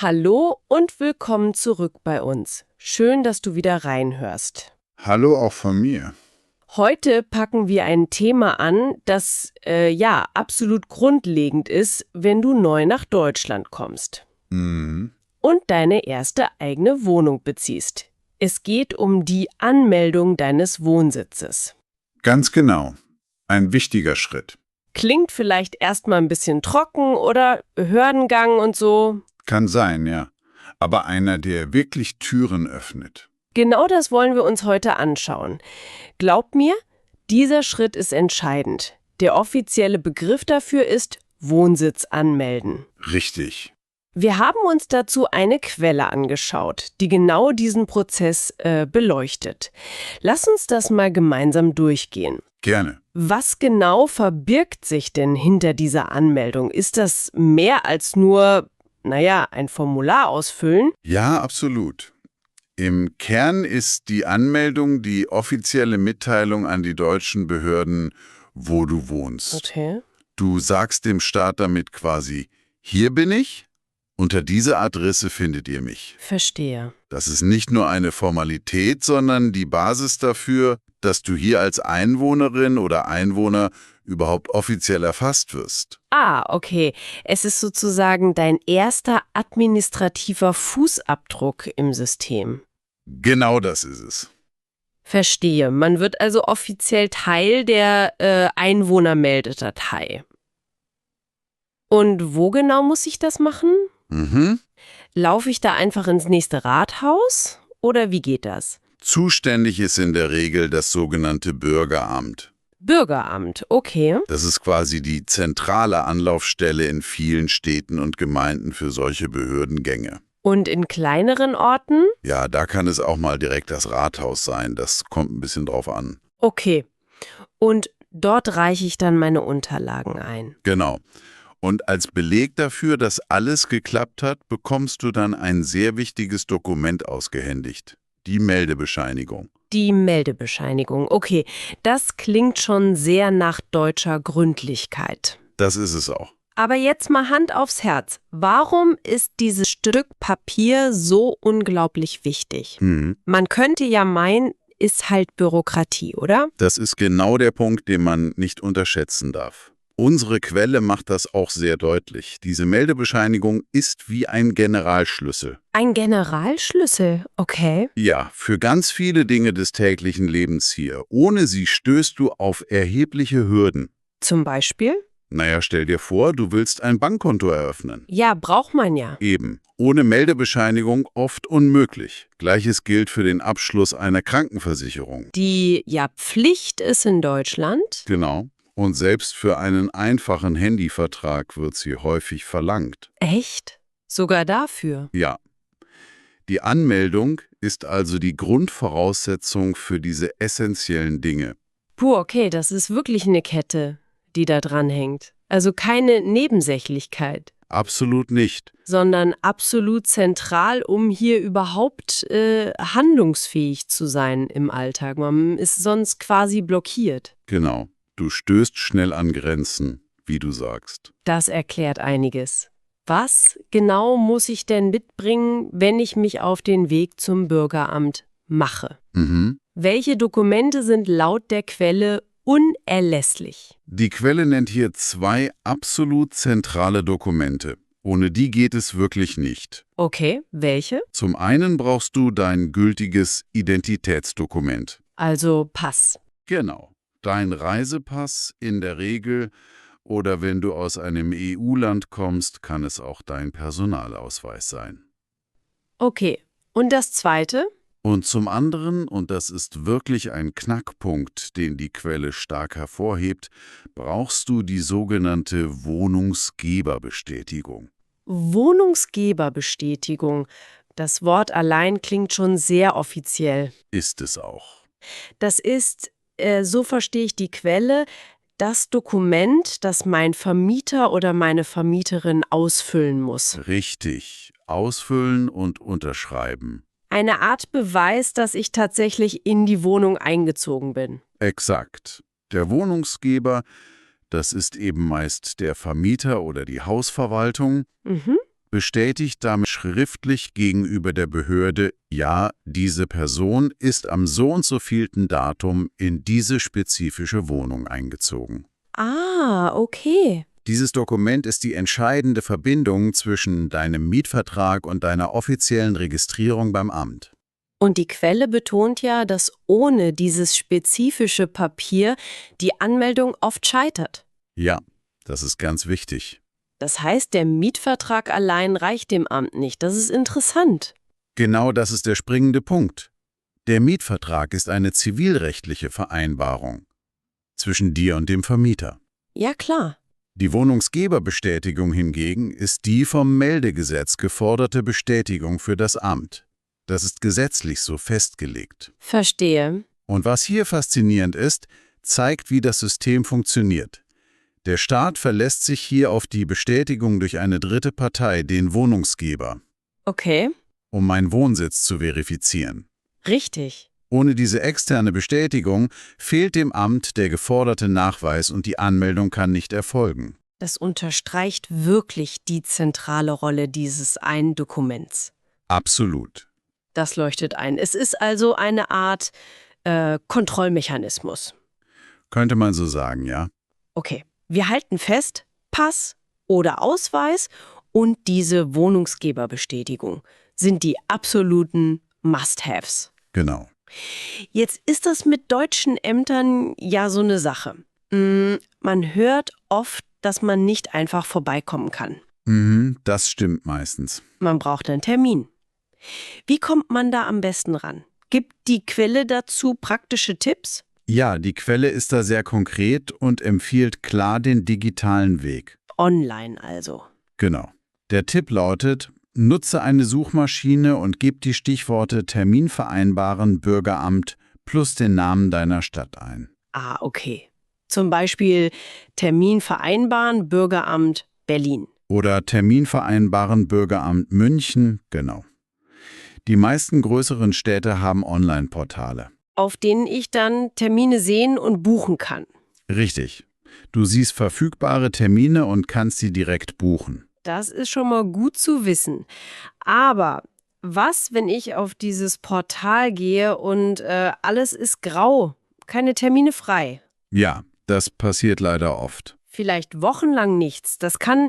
Hallo und willkommen zurück bei uns. Schön, dass du wieder reinhörst. Hallo auch von mir. Heute packen wir ein Thema an, das absolut grundlegend ist, wenn du neu nach Deutschland kommst Mhm. und deine erste eigene Wohnung beziehst. Es geht um die Anmeldung deines Wohnsitzes. Ganz genau. Ein wichtiger Schritt. Klingt vielleicht erstmal ein bisschen trocken oder Behördengang und so. Kann sein, ja. Aber einer, der wirklich Türen öffnet. Genau das wollen wir uns heute anschauen. Glaub mir, dieser Schritt ist entscheidend. Der offizielle Begriff dafür ist Wohnsitz anmelden. Richtig. Wir haben uns dazu eine Quelle angeschaut, die genau diesen Prozess beleuchtet. Lass uns das mal gemeinsam durchgehen. Gerne. Was genau verbirgt sich denn hinter dieser Anmeldung? Ist das mehr als nur, ein Formular ausfüllen? Ja, absolut. Im Kern ist die Anmeldung die offizielle Mitteilung an die deutschen Behörden, wo du wohnst. Okay. Du sagst dem Staat damit quasi, hier bin ich, unter dieser Adresse findet ihr mich. Verstehe. Das ist nicht nur eine Formalität, sondern die Basis dafür, dass du hier als Einwohnerin oder Einwohner überhaupt offiziell erfasst wirst. Ah, okay. Es ist sozusagen dein erster administrativer Fußabdruck im System. Genau das ist es. Verstehe. Man wird also offiziell Teil der Einwohnermeldedatei. Und wo genau muss ich das machen? Laufe ich da einfach ins nächste Rathaus? Oder wie geht das? Zuständig ist in der Regel das sogenannte Bürgeramt. Bürgeramt, okay. Das ist quasi die zentrale Anlaufstelle in vielen Städten und Gemeinden für solche Behördengänge. Und in kleineren Orten? Ja, da kann es auch mal direkt das Rathaus sein. Das kommt ein bisschen drauf an. Okay. Und dort reiche ich dann meine Unterlagen ein. Genau. Und als Beleg dafür, dass alles geklappt hat, bekommst du dann ein sehr wichtiges Dokument ausgehändigt. Die Meldebescheinigung. Die Meldebescheinigung, okay. Das klingt schon sehr nach deutscher Gründlichkeit. Das ist es auch. Aber jetzt mal Hand aufs Herz. Warum ist dieses Stück Papier so unglaublich wichtig? Man könnte ja meinen, ist halt Bürokratie, oder? Das ist genau der Punkt, den man nicht unterschätzen darf. Unsere Quelle macht das auch sehr deutlich. Diese Meldebescheinigung ist wie ein Generalschlüssel. Ein Generalschlüssel, okay. Ja, für ganz viele Dinge des täglichen Lebens hier. Ohne sie stößt du auf erhebliche Hürden. Zum Beispiel? Naja, stell dir vor, du willst ein Bankkonto eröffnen. Ja, braucht man ja. Eben. Ohne Meldebescheinigung oft unmöglich. Gleiches gilt für den Abschluss einer Krankenversicherung. Die Pflicht ist in Deutschland. Genau. Und selbst für einen einfachen Handyvertrag wird sie häufig verlangt. Echt? Sogar dafür? Ja. Die Anmeldung ist also die Grundvoraussetzung für diese essentiellen Dinge. Puh, okay, das ist wirklich eine Kette, die da dranhängt. Also keine Nebensächlichkeit, Absolut nicht. sondern absolut zentral, um hier überhaupt handlungsfähig zu sein im Alltag. Man ist sonst quasi blockiert. Genau. Du stößt schnell an Grenzen, wie du sagst. Das erklärt einiges. Was genau muss ich denn mitbringen, wenn ich mich auf den Weg zum Bürgeramt mache? Welche Dokumente sind laut der Quelle unerlässlich? Die Quelle nennt hier 2 absolut zentrale Dokumente. Ohne die geht es wirklich nicht. Okay, welche? Zum einen brauchst du dein gültiges Identitätsdokument. Also Pass. Genau. Dein Reisepass in der Regel oder wenn du aus einem EU-Land kommst, kann es auch dein Personalausweis sein. Okay, und das Zweite? Und zum anderen, und das ist wirklich ein Knackpunkt, den die Quelle stark hervorhebt, brauchst du die sogenannte Wohnungsgeberbestätigung. Wohnungsgeberbestätigung. Das Wort allein klingt schon sehr offiziell. Ist es auch. Das ist, so verstehe ich die Quelle, das Dokument, das mein Vermieter oder meine Vermieterin ausfüllen muss. Richtig. Ausfüllen und unterschreiben. Eine Art Beweis, dass ich tatsächlich in die Wohnung eingezogen bin. Exakt. Der Wohnungsgeber, das ist eben meist der Vermieter oder die Hausverwaltung. bestätigt damit schriftlich gegenüber der Behörde, ja, diese Person ist am so und so vielten Datum in diese spezifische Wohnung eingezogen. Ah, okay. Dieses Dokument ist die entscheidende Verbindung zwischen deinem Mietvertrag und deiner offiziellen Registrierung beim Amt. Und die Quelle betont ja, dass ohne dieses spezifische Papier die Anmeldung oft scheitert. Ja, das ist ganz wichtig. Das heißt, der Mietvertrag allein reicht dem Amt nicht. Das ist interessant. Genau das ist der springende Punkt. Der Mietvertrag ist eine zivilrechtliche Vereinbarung zwischen dir und dem Vermieter. Ja, klar. Die Wohnungsgeberbestätigung hingegen ist die vom Meldegesetz geforderte Bestätigung für das Amt. Das ist gesetzlich so festgelegt. Verstehe. Und was hier faszinierend ist, zeigt, wie das System funktioniert. Der Staat verlässt sich hier auf die Bestätigung durch eine dritte Partei, den Wohnungsgeber, Okay. um meinen Wohnsitz zu verifizieren. Richtig. Ohne diese externe Bestätigung fehlt dem Amt der geforderte Nachweis und die Anmeldung kann nicht erfolgen. Das unterstreicht wirklich die zentrale Rolle dieses einen Dokuments. Absolut. Das leuchtet ein. Es ist also eine Art Kontrollmechanismus. Könnte man so sagen, ja. Okay, wir halten fest, Pass oder Ausweis und diese Wohnungsgeberbestätigung sind die absoluten Must-Haves. Genau. Jetzt ist das mit deutschen Ämtern ja so eine Sache. Man hört oft, dass man nicht einfach vorbeikommen kann. Das stimmt meistens. Man braucht einen Termin. Wie kommt man da am besten ran? Gibt die Quelle dazu praktische Tipps? Ja, die Quelle ist da sehr konkret und empfiehlt klar den digitalen Weg. Online also. Genau. Der Tipp lautet, nutze eine Suchmaschine und gib die Stichworte Termin vereinbaren, Bürgeramt plus den Namen deiner Stadt ein. Ah, okay. Zum Beispiel Termin vereinbaren, Bürgeramt Berlin. Oder Termin vereinbaren, Bürgeramt München, genau. Die meisten größeren Städte haben Online-Portale. Auf denen ich dann Termine sehen und buchen kann. Richtig. Du siehst verfügbare Termine und kannst sie direkt buchen. Das ist schon mal gut zu wissen. Aber was, wenn ich auf dieses Portal gehe und alles ist grau, keine Termine frei? Ja, das passiert leider oft. Vielleicht wochenlang nichts. Das kann,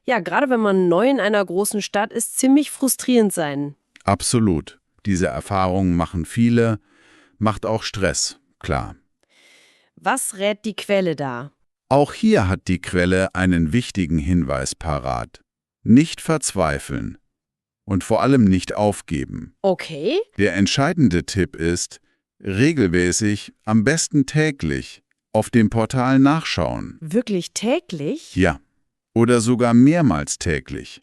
ja, gerade wenn man neu in einer großen Stadt ist, ziemlich frustrierend sein. Absolut. Diese Erfahrungen machen viele, macht auch Stress, klar. Was rät die Quelle da? Auch hier hat die Quelle einen wichtigen Hinweis parat. Nicht verzweifeln und vor allem nicht aufgeben. Okay. Der entscheidende Tipp ist, regelmäßig, am besten täglich, auf dem Portal nachschauen. Wirklich täglich? Ja, oder sogar mehrmals täglich.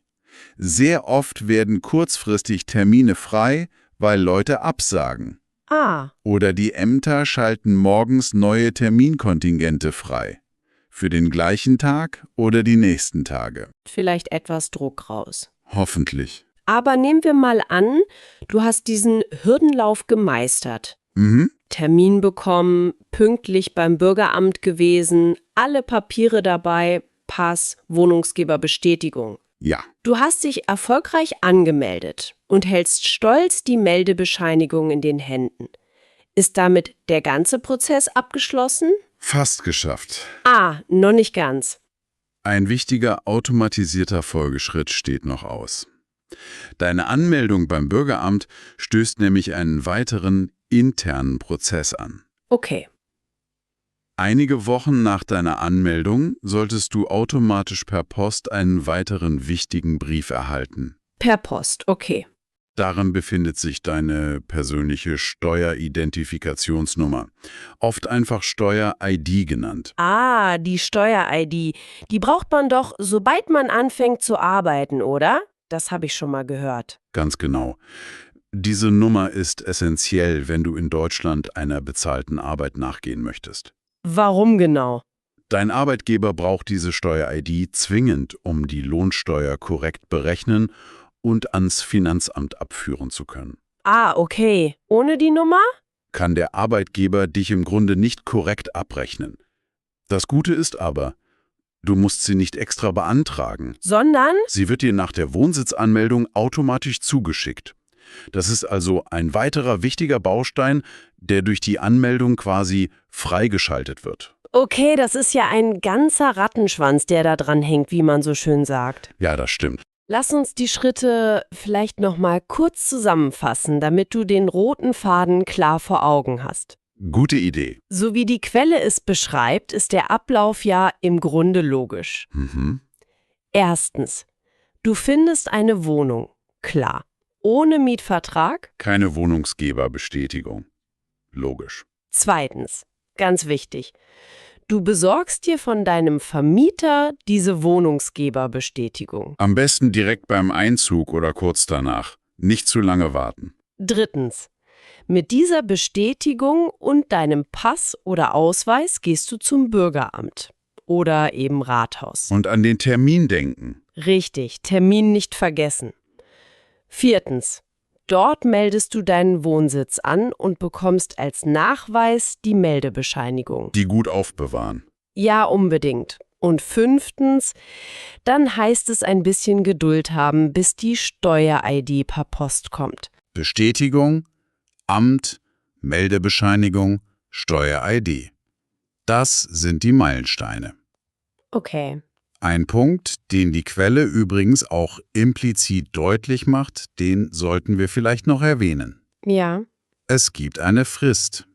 Sehr oft werden kurzfristig Termine frei, weil Leute absagen. Ah, Oder die Ämter schalten morgens neue Terminkontingente frei. Für den gleichen Tag oder die nächsten Tage. vielleicht etwas Druck raus. Hoffentlich. Aber nehmen wir mal an, du hast diesen Hürdenlauf gemeistert. Termin bekommen, pünktlich beim Bürgeramt gewesen, alle Papiere dabei, Pass, Wohnungsgeberbestätigung. Ja. Du hast dich erfolgreich angemeldet und hältst stolz die Meldebescheinigung in den Händen. Ist damit der ganze Prozess abgeschlossen? Fast geschafft. Ah, noch nicht ganz. Ein wichtiger automatisierter Folgeschritt steht noch aus. Deine Anmeldung beim Bürgeramt stößt nämlich einen weiteren internen Prozess an. Okay. Einige Wochen nach deiner Anmeldung solltest du automatisch per Post einen weiteren wichtigen Brief erhalten. Per Post, okay. Darin befindet sich deine persönliche Steueridentifikationsnummer, oft einfach Steuer-ID genannt. Ah, die Steuer-ID. Die braucht man doch, sobald man anfängt zu arbeiten, oder? Das habe ich schon mal gehört. Ganz genau. Diese Nummer ist essentiell, wenn du in Deutschland einer bezahlten Arbeit nachgehen möchtest. Warum genau? Dein Arbeitgeber braucht diese Steuer-ID zwingend, um die Lohnsteuer korrekt berechnen und ans Finanzamt abführen zu können. Ah, okay. Ohne die Nummer? Kann der Arbeitgeber dich im Grunde nicht korrekt abrechnen. Das Gute ist aber, Du musst sie nicht extra beantragen. Sondern? Sie wird dir nach der Wohnsitzanmeldung automatisch zugeschickt. Das ist also ein weiterer wichtiger Baustein, der durch die Anmeldung quasi freigeschaltet wird. Okay, das ist ja ein ganzer Rattenschwanz, der da dran hängt, wie man so schön sagt. Ja, das stimmt. Lass uns die Schritte vielleicht noch mal kurz zusammenfassen, damit du den roten Faden klar vor Augen hast. Gute Idee. So wie die Quelle es beschreibt, ist der Ablauf ja im Grunde logisch. Erstens, du findest eine Wohnung, klar. Ohne Mietvertrag? Keine Wohnungsgeberbestätigung. Logisch. Zweitens, ganz wichtig, du besorgst dir von deinem Vermieter diese Wohnungsgeberbestätigung. Am besten direkt beim Einzug oder kurz danach. Nicht zu lange warten. Drittens, mit dieser Bestätigung und deinem Pass oder Ausweis gehst du zum Bürgeramt oder eben Rathaus. Und an den Termin denken. Richtig, Termin nicht vergessen. Viertens, dort meldest du deinen Wohnsitz an und bekommst als Nachweis die Meldebescheinigung. Die gut aufbewahren. Ja, unbedingt. Und fünftens, dann heißt es ein bisschen Geduld haben, bis die Steuer-ID per Post kommt. Bestätigung, Amt, Meldebescheinigung, Steuer-ID. Das sind die Meilensteine. Okay. Ein Punkt, den die Quelle übrigens auch implizit deutlich macht, den sollten wir vielleicht noch erwähnen. Ja. Es gibt eine Frist.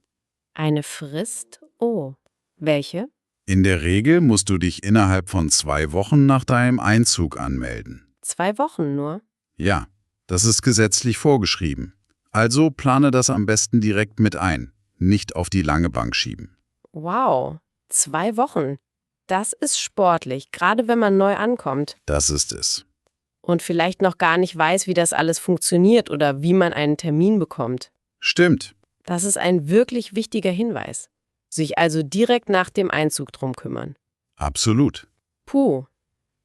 Eine Frist? Oh. Welche? In der Regel musst du dich innerhalb von 2 Wochen nach deinem Einzug anmelden. 2 Wochen nur? Ja, das ist gesetzlich vorgeschrieben. Also plane das am besten direkt mit ein, nicht auf die lange Bank schieben. Wow. 2 Wochen. Das ist sportlich, gerade wenn man neu ankommt. Das ist es. Und vielleicht noch gar nicht weiß, wie das alles funktioniert oder wie man einen Termin bekommt. Stimmt. Das ist ein wirklich wichtiger Hinweis. Sich also direkt nach dem Einzug drum kümmern. Absolut. Puh,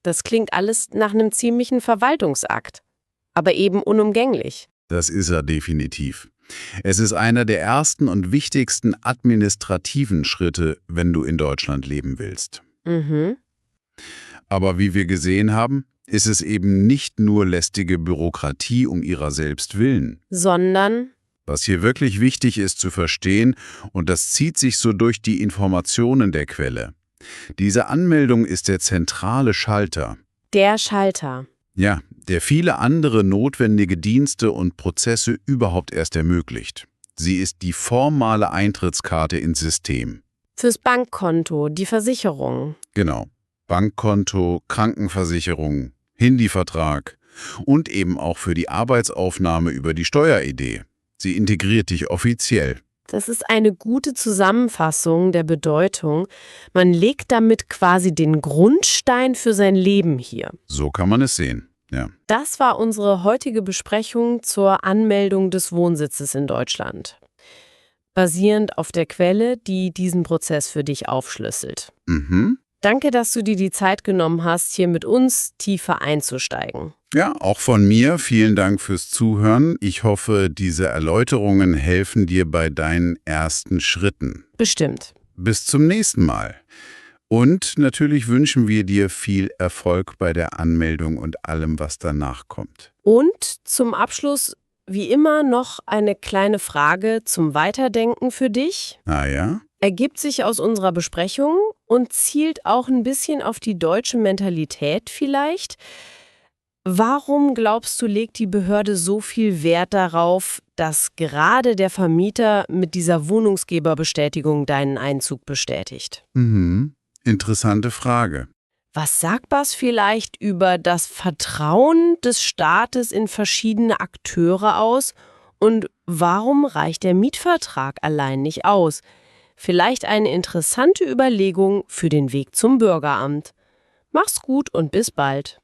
das klingt alles nach einem ziemlichen Verwaltungsakt. Aber eben unumgänglich. Das ist er definitiv. Es ist einer der ersten und wichtigsten administrativen Schritte, wenn du in Deutschland leben willst. Aber wie wir gesehen haben, ist es eben nicht nur lästige Bürokratie um ihrer selbst willen. Sondern? Was hier wirklich wichtig ist zu verstehen, und das zieht sich so durch die Informationen der Quelle. Diese Anmeldung ist der zentrale Schalter. Der Schalter. Ja, der viele andere notwendige Dienste und Prozesse überhaupt erst ermöglicht. Sie ist die formale Eintrittskarte ins System. Fürs Bankkonto, die Versicherung. Genau. Bankkonto, Krankenversicherung, Handyvertrag und eben auch für die Arbeitsaufnahme über die Steuer-ID. Sie integriert dich offiziell. Das ist eine gute Zusammenfassung der Bedeutung. Man legt damit quasi den Grundstein für sein Leben hier. So kann man es sehen, ja. Das war unsere heutige Besprechung zur Anmeldung des Wohnsitzes in Deutschland. Basierend auf der Quelle, die diesen Prozess für dich aufschlüsselt. Danke, dass du dir die Zeit genommen hast, hier mit uns tiefer einzusteigen. Ja, auch von mir vielen Dank fürs Zuhören. Ich hoffe, diese Erläuterungen helfen dir bei deinen ersten Schritten. Bestimmt. Bis zum nächsten Mal. Und natürlich wünschen wir dir viel Erfolg bei der Anmeldung und allem, was danach kommt. Und zum Abschluss, wie immer, noch eine kleine Frage zum Weiterdenken für dich. Ah ja? Ergibt sich aus unserer Besprechung und zielt auch ein bisschen auf die deutsche Mentalität vielleicht. Warum, glaubst du, legt die Behörde so viel Wert darauf, dass gerade der Vermieter mit dieser Wohnungsgeberbestätigung deinen Einzug bestätigt? Interessante Frage. Was sagt das vielleicht über das Vertrauen des Staates in verschiedene Akteure aus? Und warum reicht der Mietvertrag allein nicht aus? Vielleicht eine interessante Überlegung für den Weg zum Bürgeramt. Mach's gut und bis bald.